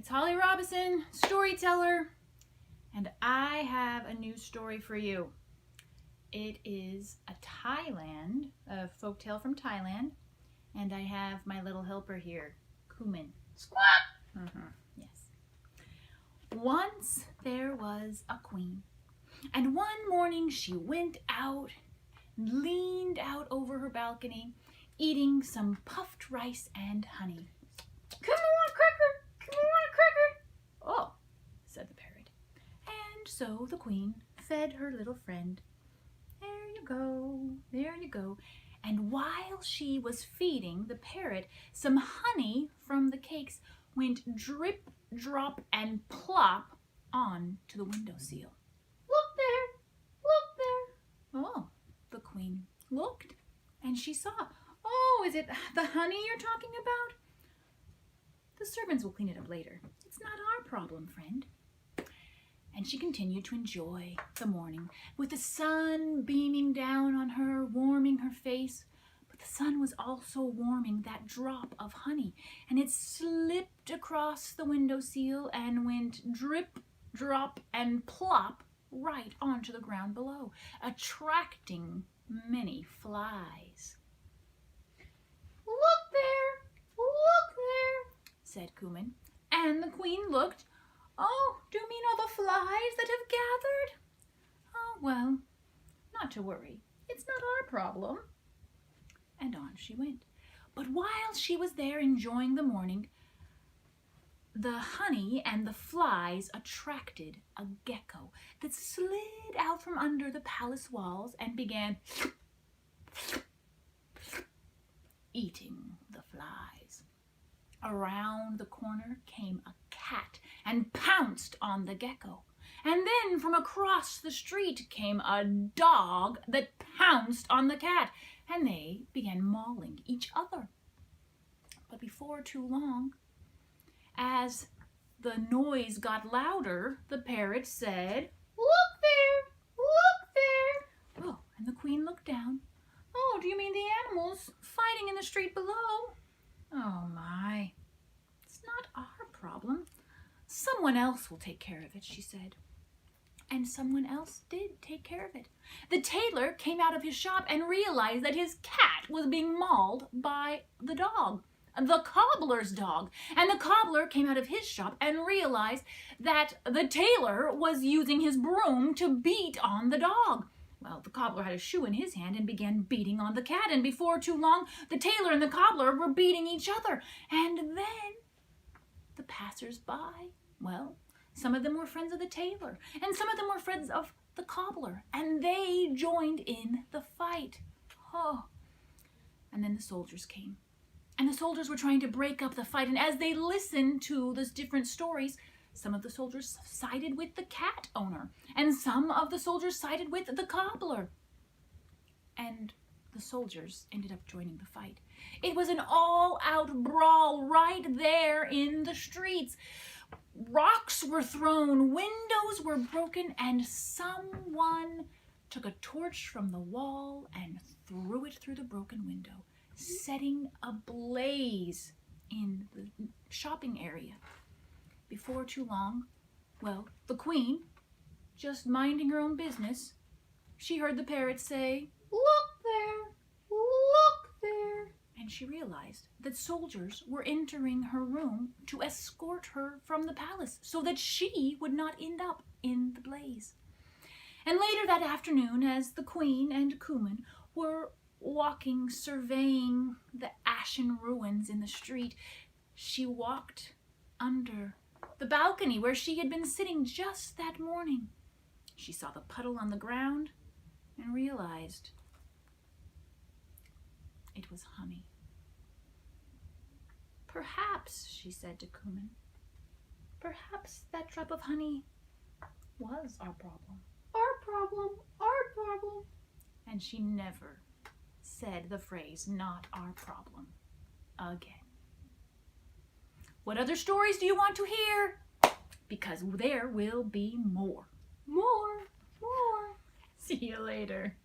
It's Collier Robison, storyteller, and I have a new story for you. It is a folktale from Thailand, and I have my little helper here, Kumin. Squawk! Yes. Once there was a queen, and one morning she went out, leaned out over her balcony, eating some puffed rice and honey. Come on, cracker! Come on, cracker! "Oh," said the parrot. And so the queen fed her little friend. "There you go, there you go." And while she was feeding the parrot, some honey from the cakes went drip, drop, and plop on to the windowsill. Look there! Look there! Oh, the queen looked, and she saw. "Oh, is it the honey you're talking about? The servants will clean it up later. It's not our problem, friend." And she continued to enjoy the morning, with the sun beaming down on her, warming her face. But the sun was also warming that drop of honey, and it slipped across the windowsill and went drip, drop, and plop right onto the ground below, attracting many flies. Look there! Look there! Said Kumin. And the queen looked. "Oh, do you mean all the flies that have gathered? Oh, well, not to worry. It's not our problem." And on she went. But while she was there enjoying the morning, the honey and the flies attracted a gecko that slid out from under the palace walls and began eating the flies. Around the corner came a cat and pounced on the gecko. And then from across the street came a dog that pounced on the cat, and they began mauling each other. But before too long, as the noise got louder, the parrot said, Look there! Look there! "Oh," and the queen looked down. "Oh, do you mean the animals fighting in the street below? Oh my, it's not our problem. Someone else will take care of it," she said. And someone else did take care of it. The tailor came out of his shop and realized that his cat was being mauled by the dog, the cobbler's dog. And the cobbler came out of his shop and realized that the tailor was using his broom to beat on the dog. Well, the cobbler had a shoe in his hand and began beating on the cat, and before too long, the tailor and the cobbler were beating each other. And then the passers-by, well, some of them were friends of the tailor, and some of them were friends of the cobbler, and they joined in the fight. Oh, and then the soldiers came, and the soldiers were trying to break up the fight, and as they listened to those different stories, some of the soldiers sided with the cat owner, and some of the soldiers sided with the cobbler. And the soldiers ended up joining the fight. It was an all-out brawl right there in the streets. Rocks were thrown, windows were broken, and someone took a torch from the wall and threw it through the broken window, setting a blaze in the shopping area. Before too long, well, the queen, just minding her own business, she heard the parrot say, Look there! Look there! And she realized that soldiers were entering her room to escort her from the palace so that she would not end up in the blaze. And later that afternoon, as the queen and Kumin were walking, surveying the ashen ruins in the street, she walked under the balcony where she had been sitting just that morning. She saw the puddle on the ground and realized it was honey. "Perhaps," she said to Kumin, "perhaps that drop of honey was our problem." Our problem! Our problem! And she never said the phrase, "not our problem," again. What other stories do you want to hear? Because there will be more. More! More! See you later.